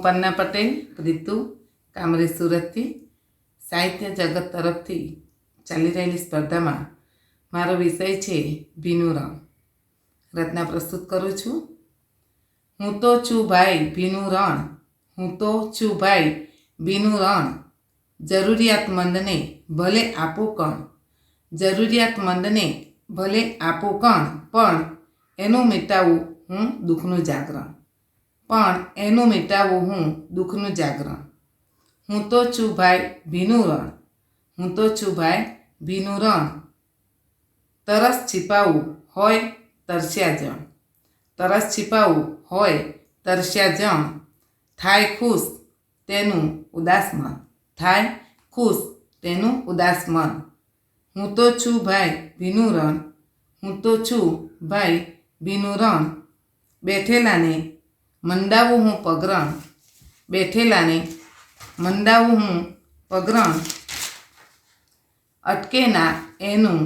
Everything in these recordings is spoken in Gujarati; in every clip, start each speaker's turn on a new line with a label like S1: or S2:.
S1: અપર્ણા પટેલ, પ્રીતુ, કામરેજ સુરતથી. સાહિત્ય જગત તરફથી ચાલી રહેલી સ્પર્ધામાં મારો વિષય છે ભીનું રણ. રચના પ્રસ્તુત કરું છું. હું તો છું ભાઈ ભીનું રણ, હું તો છું ભાઈ ભીનું રણ. જરૂરિયાતમંદને ભલે આપું કણ, જરૂરિયાતમંદને ભલે આપું કણ, પણ એનું મિટાવું હું દુઃખનું જાગરણ, પણ એનું મિટાવું હું દુઃખનું જાગરણ. હું તો છું ભાઈ ભીનું રણ, હું તો છું ભાઈ ભીનું રણ. તરસ छिपाવું હોય તરસ્યા જણ, તરસ छिपाવું હોય તરસ્યા જણ. થાય ખુશ તેનું ઉદાસ મન, થાય ખુશ તેનું ઉદાસ મન. હું તો છું ભાઈ ભીનું રણ, હું તો છું ભાઈ ભીનું રણ. બેઠેલાને મંડાવું હું પગરણ, બેઠેલાને મંડાવું હું પગરણ. અટકે ના એનું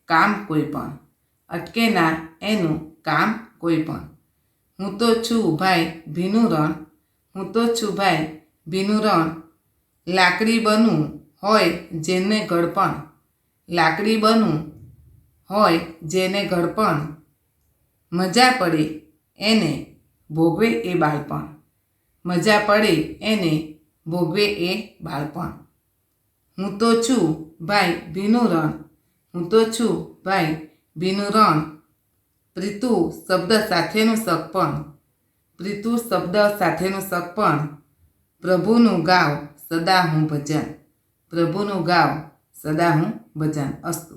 S1: કામ કોઈ પણ, અટકે ના એનું કામ કોઈ પણ. હું તો છું ભાઈ ભીનું રણ, હું તો છું ભાઈ ભીનું રણ. લાકડી બનવું હોય જેને ઘડપણ, લાકડી બનવું હોય જેને ઘડપણ. મજા પડે એને ભોગવે એ બાળપણ, મજા પડે એને ભોગવે એ બાળપણ. હું તો છું ભાઈ ભીનું રણ, હું તો છું ભાઈ ભીનું રણ. પ્રીતુ શબ્દ સાથેનું સગપણ, પ્રીતુ શબ્દ સાથેનું સગપણ. પ્રભુનું ગાવ સદા હું ભજન, પ્રભુનું ગાવ સદા હું ભજન. અસ્તુ.